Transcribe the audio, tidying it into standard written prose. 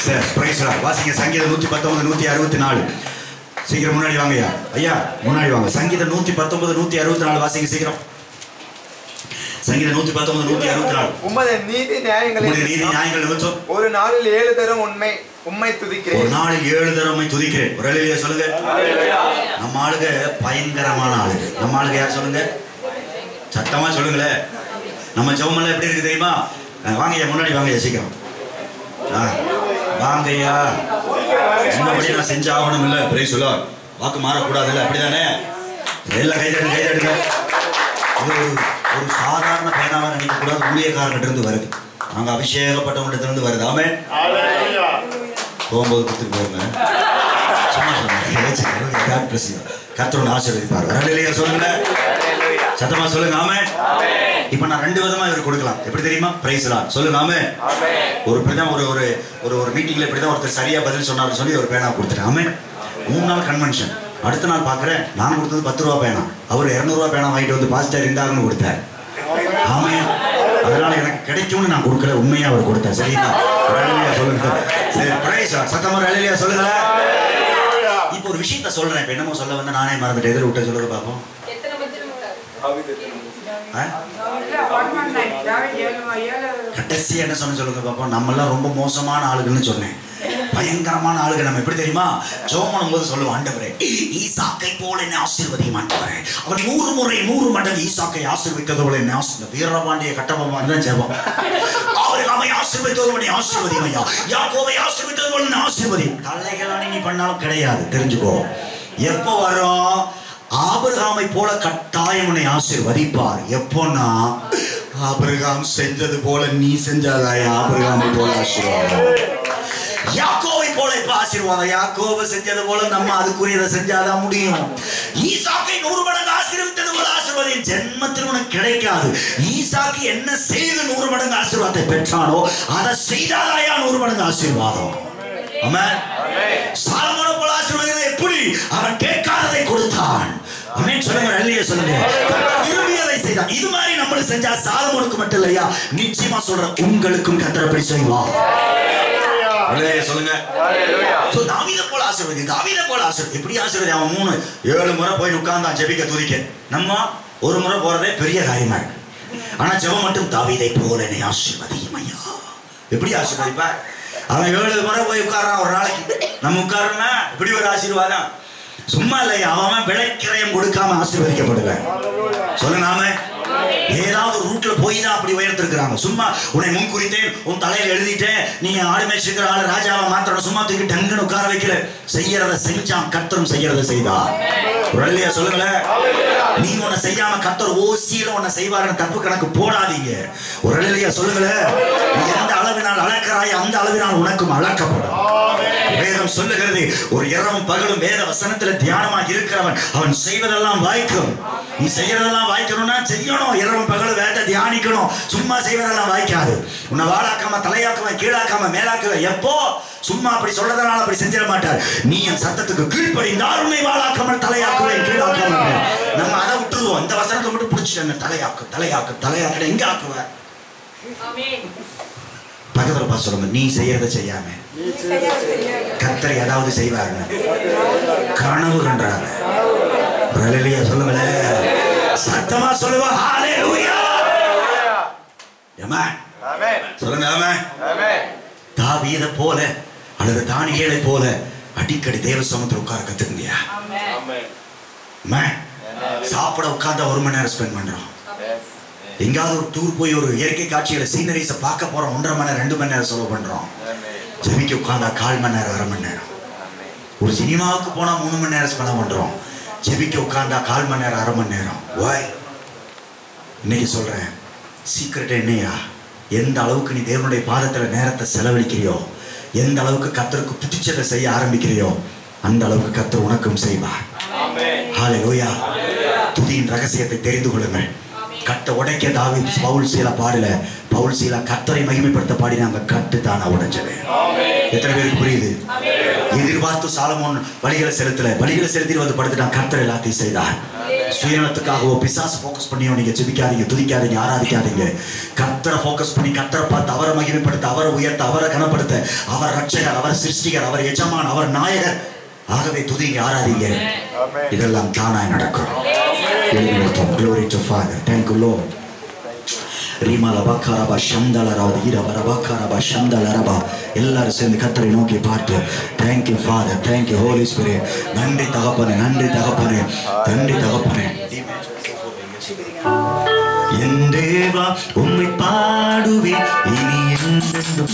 சரி, price Lord. வாசிங்க சங்கீதம் 119 164. சீக்கிரம் முன்னாடி வாங்கய்யா. ஐயா முன்னாடி வாங்க. சங்கீதம் 119 164 வாசிங்க சீக்கிரம். சங்கீதம் 119 164. உம்முடைய நீதி நியாயங்களை ஒரு நாளில் 7 தரம் உம்மை துதிக்கிறேன். ஒரு நாளில் 7 தரம் உம்மை துதிக்கிறேன். ஒரு அல்லேலூயா சொல்லுங்க. நம்ம ஆளுங்க பயங்கரமான ஆளுங்க. நம்ம ஆளுங்க யார் சொல்லுங்க? சத்தமா சொல்லுங்களே. நம்ம ஜெபமெல்லாம் எப்படி இருக்கு தெரியுமா? வாங்கய்யா முன்னாடி வாங்கய்யா சீக்கிரம். வாங்கய்யா. என்னபடி நான் செஞ்சு ஆகணும் இல்ல? Praise lord. வாக்கு மாறக்கூடாது இல்ல? அப்படிதானே? எல்லாம் கைதடுங்க. இது ஒரு சாதாரண பேனாவை நினைக்க கூடாது. ஊழியக்காரர்கிட்ட இருந்து வருது. நாங்க அபிஷேகப்பட்டவங்கிட்ட இருந்து வருது. ஆமென். போகும்போது கொடுத்துட்டு போங்க. சும்மா சொல்லுங்க. கர்த்தர் ஆசீர்வதிப்பார். அல்லேலூயா சொல்லுங்க. சத்தமா சொல்லுங்க. ஆமென். இப்ப நான் 2 விதமா இவருக்கு கொடுக்கலாம். எப்படி தெரியுமா? பிரைஸ் லார்ட் சொல்லுங்க. ஆமென். ஒரு இப்படிதான் ஒரு மீட்டிங்ல இப்படிதான் ஒருத்தர் சரியா பதில் சொன்னாருன்னு சொல்லி ஒரு பேனா கொடுத்துட்டேன். ஆமென். 3 நாள் கன்வென்ஷன். அடுத்த நாள் பாக்குறேன் நான் கொடுத்தது 10 ரூபா பேனா. அவர் 200 ரூபா பேனா வாங்கிட்டு வந்து பாஸ்டர் இருந்தாங்கன்னு கொடுத்தார். ஆமென். அதனால எனக்கு கிடைக்கும்னு நான் கொடுக்கல. உண்மையா அவர் கொடுத்தார். சரிங்களா? அல்லேலூயா சொல்லுங்க. சரி, பிரைஸ் லார்ட். சத்தமா அல்லேலூயா சொல்லுங்க. இப்போ ஒரு விஷயத்தை சொல்றேன். இப்ப என்னமோ சொல்ல வந்து நானே மறந்துட்டேன். எதிர விட்டு சொல்லுங்க பாப்போம். கடைசி என்ன சொல்லுங்க பாப்போம். நம்ம எல்லாம் ரொம்ப மோசமான ஆளுகள்னு சொன்னேன். பயங்கரமான ஆளுங்க. நம்ம எப்படி தெரியுமா? ஜெபம் பண்ணும்போது சொல்லுவோம், ஆண்டவரே ஈசாக்கை போல என்னை ஆசீர்வதியும் ஆண்டவரே. அவர் 100 முறை 100 மடங்கு ஈசாக்கை ஆசீர்வதித்தது போல என்ன ஆசீர்வதி. வீரபாண்டிய கட்டபொம்மன் தான் ஜெபம். அவரை ஆசீர்வதித்தது போல ஆசீர்வதியும் ஐயா. யாக்கோபை ஆசீர்வதித்தது போல என்ன ஆசீர்வதியும். தலைகளானி நீ பண்ணாலும் கிடையாது. தெரிஞ்சுக்கோ. எப்போ வரும்? ஆபிரகாமை போல கட்டாயம் உன்னை ஆசீர்வதிப்பார். எப்போன்னா ஆபிரகாம் செஞ்சது போல நீ செஞ்சாதாயா ஆபிரகாமை போல ஆசீர்வாதம். யாக்கோவை போல இப்ப ஆசீர்வாதம். யாக்கோபு செஞ்சது போல நம்ம அதுக்குரியதை செஞ்சாதான் முடியும். ஈசாக்கை 100 மடங்கு ஆசீர்வதித்தது போல ஆசீர்வாதம் ஜென்மத்தில் உனக்கு கிடைக்காது. ஈசாக்கு என்ன செய்து 100 மடங்கு ஆசீர்வாதத்தை பெற்றானோ அதை செய்தாதாயா 100 மடங்கு ஆசீர்வாதம். ஆமென். சாலமோனை போல ஆசீர்வாதம் எப்படி? அவன் கேட்காததை கொடுத்தான். ஆமென் சொல்லுங்க. அல்லேலூயா சொல்லுங்க. விரும்பியதை செய்தான். இது மாதிரி நம்ம செஞ்சா சாலமோனுக்கு மட்டும் இல்லையா, நிச்சயமா சொல்றேன் உங்களுக்கும் கர்த்தர் அப்படி செய்வார். அல்லேலூயா சொல்லுங்க. சோ தாவீதை போல ஆசீர்வதி. தாவீதை போல ஆசீர்வதி. எப்படி ஆசீர்வதி? அவன் 7 முறை போய் உட்கார்ந்தான் ஜெபிக்க துதிக்க. நம்ம ஒரு முறை போறதே பெரிய காரியமா இருக்கு. ஆனா ஜெபம் மட்டும் தாவீதை போல என்னை ஆசீர்வதியும் ஐயா. எப்படி ஆசீர்வதிப்பா? அவன் 7 முறை போய் உட்கார்றான் ஒரு நாளைக்கு. நம்ம உட்கார்றோம்னா இப்படி ஒரு ஆசீர்வாதம் சும்மா இல்லையா? அவன் விலைக்கிரயம் கொடுக்காம ஆசீர்வதிக்கப்படுவேன். சொல்லுங்க. ஆமென். ஏதாவது ரூட்ல போய் தான் அப்படி உயர்த்திருக்கிறாங்க. சும்மா உன்னை முன்குறித்தேன், உன் தலையில எழுதிட்டேன், நீ ஆடு மேய்ச்சிருக்கிற ஆளு ராஜாவை மாத்திரம் சும்மா தூக்கி டங்குன்னு உட்கார வைக்கல. செய்யறத செஞ்சான். கர்த்தரும் செய்யறத செய்தார். அல்லேலூயா சொல்லுங்களேன். நீங்க உன்னை செய்யாம கர்த்தர் ஓசியில உன்னை செய்வாருன்னு தப்பு கணக்கு போடாதீங்க. ஒரு அல்லேலூயா சொல்லுங்களேன். நீ எந்த அளவினால் அளக்கிறாய் அந்த அளவினால் உனக்கும் அளக்கப்படும். வேதம் சொல்லுகிறது, ஒரு இரவும் பகலும் வேத வசனத்துல தியானமாக இருக்கிறவன் அவன் செய்வதெல்லாம் வாய்க்கும். நீ செய்யறதெல்லாம் வாய்க்கணும்னா செய்யணும். இரவும் பகலும் வேத தியானிக்கணும். சும்மா செய்வதெல்லாம் வாய்க்காது. உன்னை வாழாக்காம தலையாக்குவன், கீழாக்காம மேலாக்குவன். எப்போ? சும்மா அப்படி சொல்றதுனால அப்படி செஞ்சிட மாட்டார். நீ என் சத்தத்துக்கு கீழ்ப்படிந்தால் உன்னை வாழாக்காமல் தலையாக்குவேன், கீழாக்காமல். நம்ம அதை விட்டுருவோம். இந்த வசனத்தை மட்டும் பிடிச்சிட்டு தலையாக்கு எங்க ஆக்குவ? பக்கத்துல பார்த்து சொல்லுங்க, நீ செய்யறத செய்யாம கர்த்தர் ஏதாவது செய்வாருங்க. கனவு கண்டாங்க. அல்லேலூயா சொல்லுங்களேன். சத்தமா சொல்லுவா. ஹalleluya. ஆமென். ஆமென். சொல்லுங்க. ஆமென். ஆமென். தாவீதை போல அல்லது தானியேலை போல அடிக்கடி தேவ சமூகத்துல உட்கார கத்துக்குங்க. ஆமென். ஆமென். சாப்பிட உட்கார்ந்தா 1 மணி நேரம் ஸ்பெண்ட் பண்றோம். எங்காவது ஒரு டூர் போய் ஒரு இயற்கை காட்சிகளை சீனரிஸை பார்க்க போறோம். 1.5 மணி நேரம் 2 மணி நேரம் செலவு பண்றோம். ஜெபிக்க உட்கார்ந்தா 1/4 மணி நேரம் 1/2 மணி நேரம். ஒரு சினிமாவுக்கு போனா 3 மணி நேரம் ஸ்பெண்ட் பண்றோம். ஜெபிக்க உட்கார்ந்தா 1/4 மணி நேரம் 1/2 மணி நேரம். வாய் இன்னைக்கு சொல்றேன், சீக்கிரட் என்னையா? எந்த அளவுக்கு நீ தேவனுடைய பாதத்துல நேரத்தை செலவழிக்கிறியோ, எந்த அளவுக்கு கர்த்தருக்கு பிடிச்சதை செய்ய ஆரம்பிக்கிறியோ, அந்த அளவுக்கு கர்த்தர் உனக்கும் செய்வார். ஹalleluya. துதியின் ரகசியத்தை தெரிந்து கொள்ளுங்கள். கட்ட உடைக்க தாவீது பவுல் சீலா பாடல. பவுல் சீலா கர்த்தரை மகிமைப்படுத்த பாடினாங்க. கட்டு தானா உடைஞ்சது. எத்தனை பேருக்கு புரியுது? பார்த்து சாலமோன் பலிகளை செலுத்திட்டு வந்து படுத்துட்டான். கர்த்தர் எல்லாத்தையும் செய்தார். சுயநலத்துக்காகவோ பிசாசு ஃபோக்கஸ் பண்ணியோ நீங்க ஜெபிக்காதீங்க, துதிக்காதீங்க, ஆராதிக்காதீங்க. கர்த்தரை ஃபோக்கஸ் பண்ணி கர்த்தரை பார்த்து அவரை மகிமைப்படுத்த, அவரை உயர்த்த, அவரை கனப்படுத்த, அவர் ரட்சகர், அவர் சிருஷ்டிகர், அவர் எஜமான், அவர் நாயகர். ஆகவே துதிங்க, ஆராதிங்க. இதெல்லாம் தானாய் நடக்கும். Glory to Father. Thank you Lord. எல்லாரும் சேர்ந்து கர்த்தரை நோக்கி பார்த்தோம். Thank you Father, thank you Holy Spirit. நன்றி தகப்பனே, நன்றி தகப்பனே, நன்றி தகப்பனே. என் தேவா உம்மை பாடுவேன் இனி என்றென்றும்.